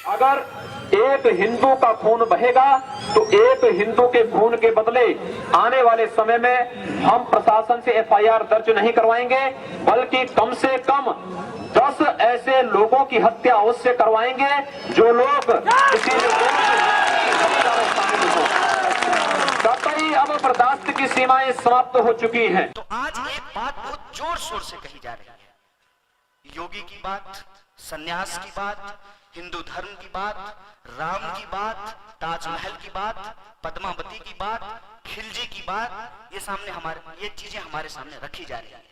अगर एक हिंदू का खून बहेगा तो एक हिंदू के खून के बदले आने वाले समय में हम प्रशासन से एफआईआर दर्ज नहीं करवाएंगे, बल्कि कम से कम 10 ऐसे लोगों की हत्या उससे करवाएंगे जो लोग किसी कतई अब बर्दाश्त की सीमाएं समाप्त हो चुकी हैं। तो आज एक बात बहुत जोर शोर से कही जा रही है, योगी की बात, सन्यास की बात, हिंदू धर्म की बात, राम की बात, ताजमहल की बात, पद्मावती की बात, खिलजी की बात, ये चीजें हमारे सामने रखी जा रही है।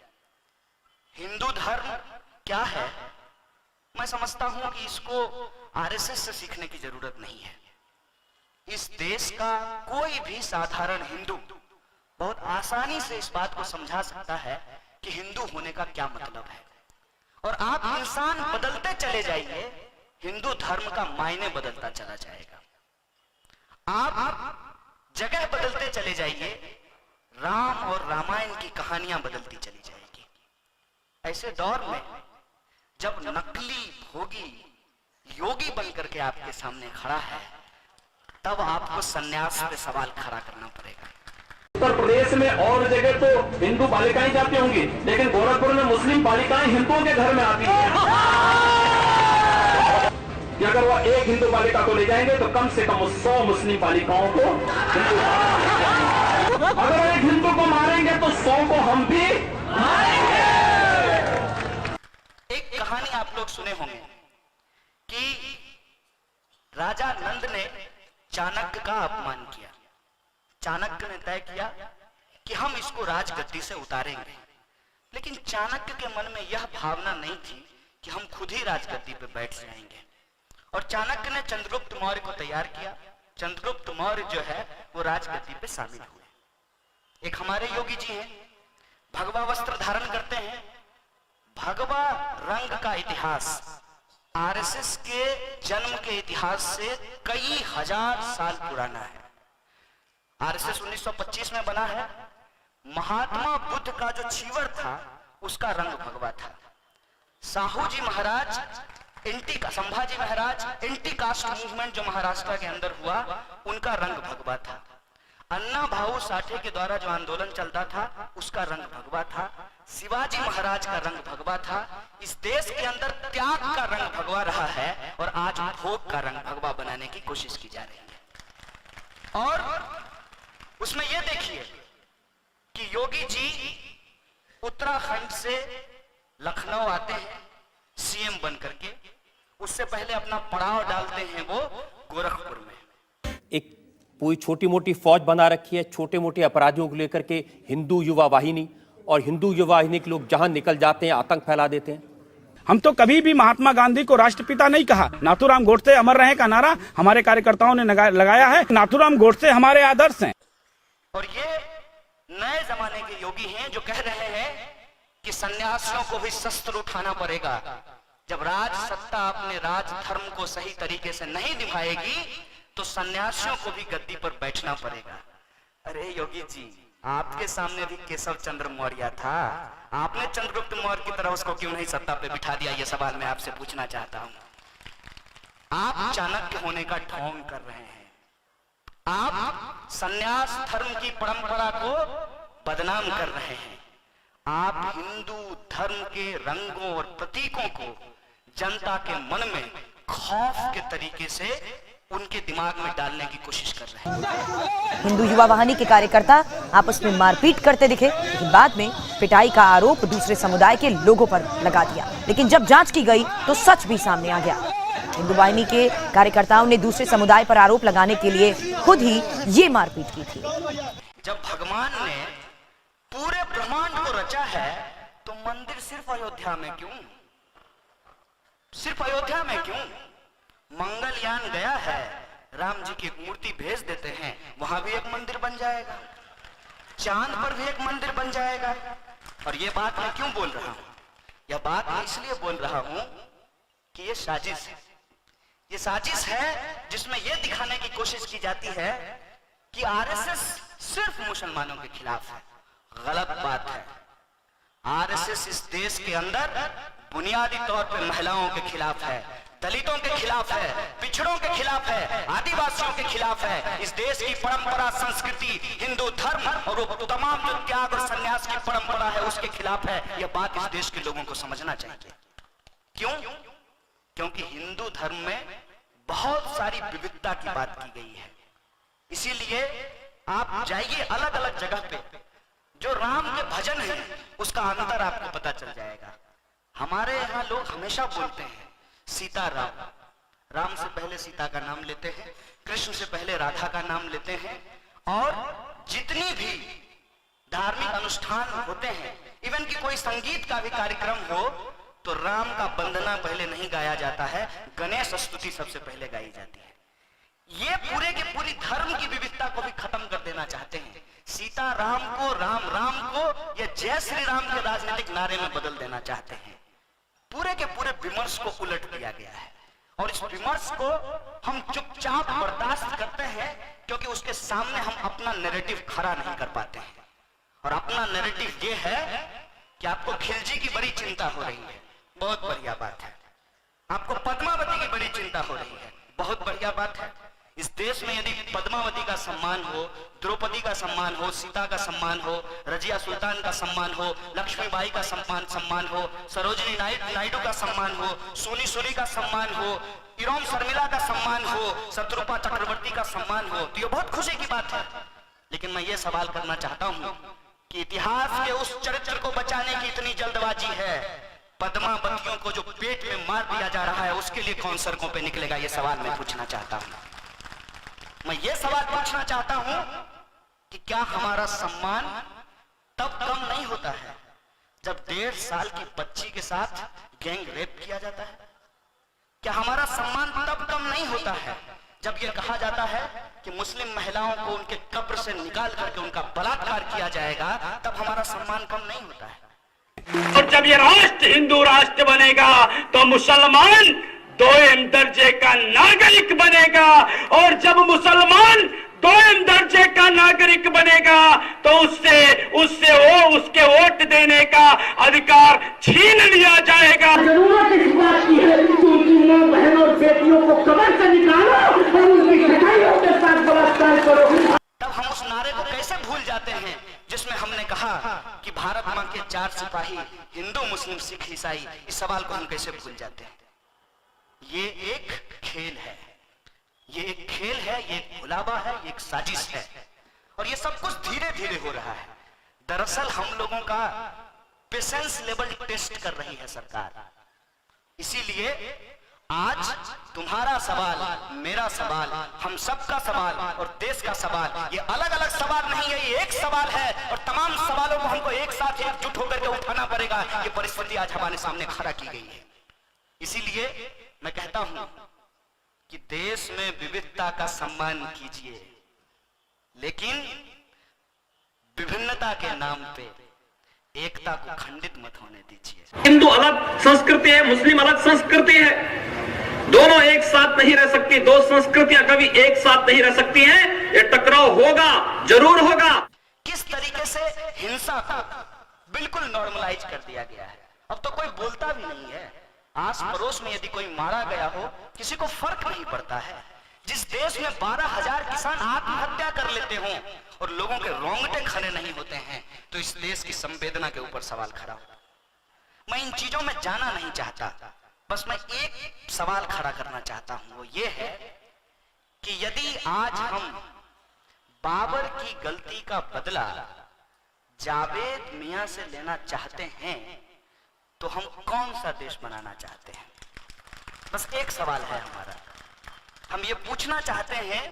हिंदू धर्म क्या है? मैं समझता हूं कि इसको आरएसएस से सीखने की जरूरत नहीं है। इस देश का कोई भी साधारण हिंदू बहुत आसानी से इस बात को समझा सकता है कि हिंदू होने का क्या मतलब है। और आप इंसान बदलते चले जाइए, हिंदू धर्म का मायने बदलता चला जाएगा। आप जगह बदलते चले जाइए, राम और रामायण की कहानियां बदलती चली जाएगी। ऐसे दौर में जब नकली भोगी योगी बनकर के आपके सामने खड़ा है, तब आपको सन्यास पे सवाल खड़ा करना पड़ेगा। उत्तर प्रदेश में और जगह तो हिंदू बालिकाएं जाती होंगी, लेकिन गोरखपुर में मुस्लिम बालिकाएं हिंदुओं के घर में आती हैं। कि अगर वो एक हिंदू बालिका को ले जाएंगे तो कम से कम 100 मुस्लिम बालिकाओं को अगर एक हिंदू को मारेंगे तो 100 को हम भी मारेंगे। एक कहानी आप लोग सुने होंगे कि राजा नंद ने चाणक्य का अपमान किया। चाणक्य ने तय किया कि हम इसको राजगद्दी से उतारेंगे, लेकिन चाणक्य के मन में यह भावना नहीं थी कि हम खुद ही राजगद्दी पर बैठ जाएंगे। और चाणक्य ने चंद्रगुप्त मौर्य को तैयार किया। चंद्रगुप्त मौर्य जो है वो राजगद्दी पे शामिल हुए। एक हमारे योगी जी हैं, भगवा वस्त्र धारण करते हैं। भगवा रंग का इतिहास आरएसएस के जन्म के इतिहास से कई हजार साल पुराना है। आरएसएस 1925 में बना है। महात्मा बुद्ध का जो चीवर था उसका रंग भगवा था। साहू जी महाराज Sambhaji Maharaj anti caste movement जो महाराष्ट्र के अंदर हुआ, उनका रंग भगवा था। अन्ना भाऊ साठे के द्वारा जो आंदोलन चलता था उसका रंग भगवा था। शिवाजी महाराज का रंग भगवा था। इस देश के अंदर त्याग का रंग भगवा रहा है और आज भोग का रंग भगवा बनाने की कोशिश की जा रही है। और उसमें यह देखिए कि योगी जी उत्तराखंड से लखनऊ आते हैं सीएम बन करके। उससे पहले अपना पड़ाव डालते हैं वो गोरखपुर में। एक पूरी छोटी मोटी फौज बना रखी है छोटे मोटे अपराधियों को लेकर के, हिंदू युवा वाहिनी, और हिंदू युवा वाहिनी के लोग जहां निकल जाते हैं आतंक फैला देते हैं। हम तो कभी भी महात्मा गांधी को राष्ट्रपिता नहीं कहा। नाथूराम गोडसे अमर रहे का नारा हमारे कार्यकर्ताओं ने लगाया है। नाथूराम गोडसे हमारे आदर्श हैं। और ये नए जमाने के योगी हैं जो कह रहे हैं कि सन्यासियों को भी शस्त्र उठाना पड़ेगा। जब राज सत्ता अपने राज धर्म को सही तरीके से नहीं निभाएगी तो सन्यासियों को भी गद्दी पर बैठना पड़ेगा। अरे योगी जी, आपके सामने भी केशव चंद्र मौर्य था। आपने चंद्रगुप्त मौर्य की तरह उसको क्यों नहीं सत्ता पे बिठा दिया? ये सवाल मैं आपसे पूछना चाहता हूं। आप चाणक्य होने का ढोंग कर रहे हैं। आप सन्यास धर्म की परंपरा को बदनाम कर रहे हैं। आप हिंदू धर्म के रंगों और प्रतीकों को जनता के मन में खौफ के तरीके से उनके दिमाग में डालने की कोशिश कर रहे हैं। हिंदू युवा वाहिनी के कार्यकर्ता आपस में मारपीट करते दिखे, लेकिन बाद में पिटाई का आरोप दूसरे समुदाय के लोगों पर लगा दिया। लेकिन जब जांच की गई तो सच भी सामने आ गया। हिंदू वाहिनी के कार्यकर्ताओं ने दूसरे समुदाय पर आरोप लगाने के लिए खुद ही ये मारपीट की थी। जब भगवान ने पूरे ब्रह्मांड को रचा है तो मंदिर सिर्फ अयोध्या में क्यों? सिर्फ अयोध्या में क्यों? मंगलयान गया है, राम जी की मूर्ति भेज देते हैं, वहां भी एक मंदिर बन जाएगा। चांद पर भी एक मंदिर बन जाएगा। और ये बात मैं क्यों बोल रहा हूं? यह बात मैं इसलिए बोल रहा हूं कि ये साजिश है। ये साजिश है जिसमें यह दिखाने की कोशिश की जाती है कि आरएसएस सिर्फ मुसलमानों के खिलाफ है। गलत बात है। आरएसएस इस देश के अंदर बुनियादी तौर पर महिलाओं के खिलाफ है, दलितों के खिलाफ है, पिछड़ों के खिलाफ है, आदिवासियों के खिलाफ है। इस देश की परंपरा, संस्कृति, हिंदू धर्म और वो तमाम जो त्याग और संन्यास की परंपरा है उसके खिलाफ है। यह बात इस देश के लोगों को समझना चाहिए। क्यों? क्योंकि हिंदू धर्म में बहुत सारी विविधता की बात की गई है। इसीलिए आप जाइए अलग अलग जगह पे, जो राम के भजन है उसका अंतर आपको पता चल जाएगा। हमारे यहाँ लोग हमेशा बोलते हैं सीता राम, राम से पहले सीता का नाम लेते हैं, कृष्ण से पहले राधा का नाम लेते हैं, और जितनी भी धार्मिक अनुष्ठान होते हैं, इवन कि कोई संगीत का भी कार्यक्रम हो तो राम का वंदना पहले नहीं गाया जाता है, गणेश स्तुति सबसे पहले गाई जाती है। ये पूरे के पूरी धर्म की विविधता को भी खत्म कर देना चाहते हैं। सीता राम को, राम राम को या जय श्री राम के राजनीतिक नारे में बदल देना चाहते हैं। पूरे के पूरे विमर्श को उलट दिया गया है और इस विमर्श को हम चुपचाप बर्दाश्त करते हैं क्योंकि उसके सामने हम अपना नैरेटिव खड़ा नहीं कर पाते हैं। और अपना नैरेटिव ये है कि आपको खिलजी की बड़ी चिंता हो रही है, बहुत बढ़िया बात है। आपको पद्मावती की बड़ी चिंता हो रही है, बहुत बढ़िया बात है। इस देश में यदि पद्मावती का सम्मान हो, द्रौपदी का सम्मान हो, सीता का सम्मान हो, रजिया सुल्तान का सम्मान हो, लक्ष्मीबाई का सम्मान हो, सरोजिनी नायडू का सम्मान हो, सोनी सूरी का सम्मान हो, इरोम शर्मिला का सम्मान हो, शत्रुपा चक्रवर्ती का सम्मान हो, तो ये बहुत खुशी की बात है। लेकिन मैं ये सवाल करना चाहता हूं कि इतिहास के उस चरित्र को बचाने की इतनी जल्दबाजी है, पद्मावतियों को जो पेट में मार दिया जा रहा है उसके लिए कौन सड़कों पे निकलेगा? ये सवाल मैं पूछना चाहता हूं। मैं ये सवाल पूछना चाहता हूं कि क्या हमारा सम्मान तब कम नहीं होता है जब 1.5 साल की बच्ची के साथ गैंग रेप किया जाता है? क्या हमारा सम्मान तब कम नहीं होता है जब यह कहा जाता है कि मुस्लिम महिलाओं को उनके कब्र से निकाल करके उनका बलात्कार किया जाएगा? तब हमारा सम्मान कम नहीं होता है। और जब ये राष्ट्र हिंदू राष्ट्र बनेगा तो मुसलमान 2म दर्जे का नागरिक बनेगा, और जब मुसलमान 2म दर्जे का नागरिक बनेगा तो उसके वोट देने का अधिकार छीन लिया जाएगा। जरूरत इस बात की है कि उनकी मां, बहन और बेटियों को कब्र से निकालो और उनकी कटाइयों के साथ बलात्कार करो। तब हम उस नारे को कैसे भूल जाते हैं जिसमें हमने कहा कि भारत मां के 4 सिपाही हिंदू, मुस्लिम, सिख, ईसाई? इस सवाल को हम कैसे भूल जाते हैं? ये एक खेल है, ये एक खेल है, ये एक भुलावा है, ये एक साजिश है, और ये सब कुछ धीरे धीरे हो रहा है। दरअसल हम लोगों का पेशेंस लेवल टेस्ट कर रही है सरकार। इसीलिए आज तुम्हारा सवाल, मेरा सवाल, हम सबका सवाल और देश का सवाल, ये अलग अलग सवाल नहीं है, ये एक सवाल है और तमाम सवालों को हमको एक साथ एकजुट होकर के उठाना पड़ेगा। ये परिस्थिति आज हमारे सामने खड़ा की गई है। इसीलिए मैं कहता हूं कि देश में विविधता का सम्मान कीजिए, लेकिन विभिन्नता के नाम पे एकता को खंडित मत होने दीजिए। हिंदू अलग संस्कृति है, मुस्लिम अलग संस्कृति है, दोनों एक साथ नहीं रह सकती, दो संस्कृतियां कभी एक साथ नहीं रह सकती हैं। ये टकराव होगा, जरूर होगा। किस तरीके से हिंसा को बिल्कुल नॉर्मलाइज कर दिया गया है, अब तो कोई बोलता भी नहीं है। आस पड़ोस में यदि कोई मारा गया हो किसी को फर्क नहीं पड़ता है। जिस देश में 12,000 किसान आत्महत्या कर लेते हों और लोगों के रोंगटे खड़े नहीं होते हैं, तो इस देश की संवेदना के ऊपर सवाल खड़ा होता। मैं इन चीजों में जाना नहीं चाहता, बस मैं एक सवाल खड़ा करना चाहता हूं, वो ये है कि यदि आज हम बाबर की गलती का बदला जावेद मियां से लेना चाहते हैं तो हम कौन सा देश बनाना चाहते हैं? बस एक सवाल है हमारा। हम ये पूछना चाहते हैं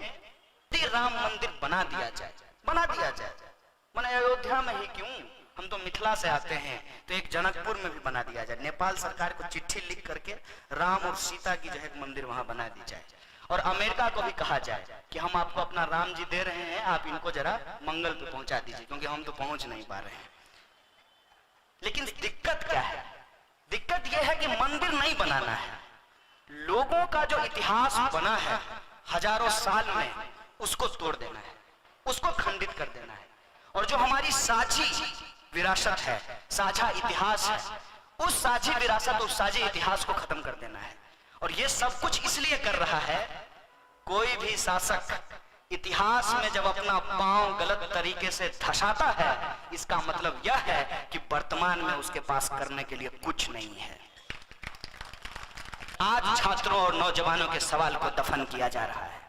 कि राम मंदिर बना दिया जाए, मैंने अयोध्या में ही क्यों, हम तो मिथिला से आते हैं, तो एक जनकपुर में भी बना दिया जाए। नेपाल सरकार को चिट्ठी लिख करके राम और सीता की जो है मंदिर वहां बना दी जाए, और अमेरिका को भी कहा जाए कि हम आपको अपना राम जी दे रहे हैं, आप इनको जरा मंगल पे पहुंचा दीजिए, क्योंकि हम तो पहुंच नहीं पा रहे हैं। लेकिन दिक्कत क्या है? दिक्कत यह है कि मंदिर नहीं बनाना है, लोगों का जो इतिहास बना है हजारों साल में, उसको तोड़ देना है, उसको खंडित कर देना है, और जो हमारी साझी विरासत है, साझा इतिहास है, उस साझी विरासत, उस साझी इतिहास को खत्म कर देना है। और ये सब कुछ इसलिए कर रहा है, कोई भी शासक इतिहास में जब अपना पांव गलत तरीके से धसाता है, इसका मतलब यह है कि वर्तमान में उसके पास करने के लिए कुछ नहीं है। आज छात्रों और नौजवानों के सवाल को दफन किया जा रहा है।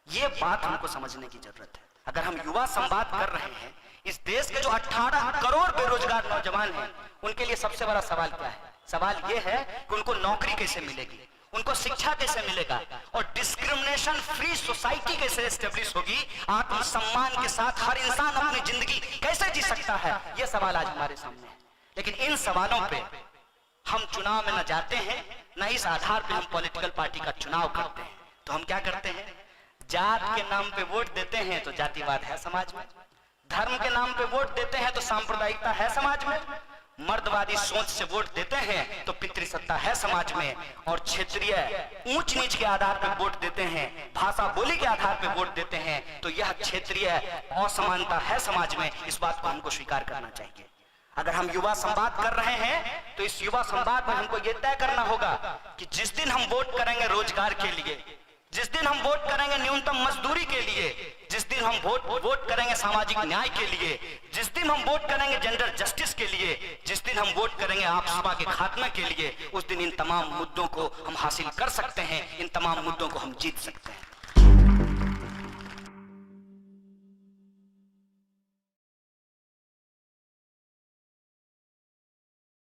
ये बात हमको समझने की जरूरत है। अगर हम युवा संवाद कर रहे हैं, इस देश के जो 18 करोड़ बेरोजगार नौजवान हैं, उनके लिए सबसे बड़ा सवाल क्या है? सवाल ये है कि उनको नौकरी कैसे मिलेगी, उनको शिक्षा कैसे मिलेगा, और डिस्क्रिमिनेशन फ्री सोसाइटी कैसे एस्टेब्लिश होगी, आत्मसम्मान के साथ हर इंसान अपनी जिंदगी कैसे जी सकता है, ये सवाल आज हमारे सामने है। लेकिन इन सवालों पे हम चुनाव में न जाते हैं, न इस आधार पे हम पॉलिटिकल पार्टी का चुनाव करते हैं। तो हम क्या करते हैं? जात के नाम पे वोट देते हैं तो जातिवाद है समाज में, धर्म के नाम पे वोट देते हैं तो सांप्रदायिकता है समाज में, मर्दवादी सोच से वोट देते हैं तो पितृसत्ता है समाज में, और क्षेत्रीय ऊंच नीच के आधार पर वोट देते हैं, भाषा बोली के आधार पर वोट देते हैं, तो यह क्षेत्रीय असमानता है समाज में। इस बात को हमको स्वीकार करना चाहिए। अगर हम युवा संवाद कर रहे हैं तो इस युवा संवाद में हमको यह तय करना होगा कि जिस दिन हम वोट करेंगे रोजगार के लिए, जिस दिन हम वोट करेंगे न्यूनतम मजदूरी के लिए, जिस दिन हम वोट करेंगे सामाजिक न्याय के लिए, जिस दिन हम वोट करेंगे जेंडर जस्टिस के लिए, जिस दिन हम वोट करेंगे आपसपा के खात्मे के लिए, उस दिन इन तमाम मुद्दों को हम हासिल कर सकते हैं, इन तमाम मुद्दों को हम जीत सकते हैं।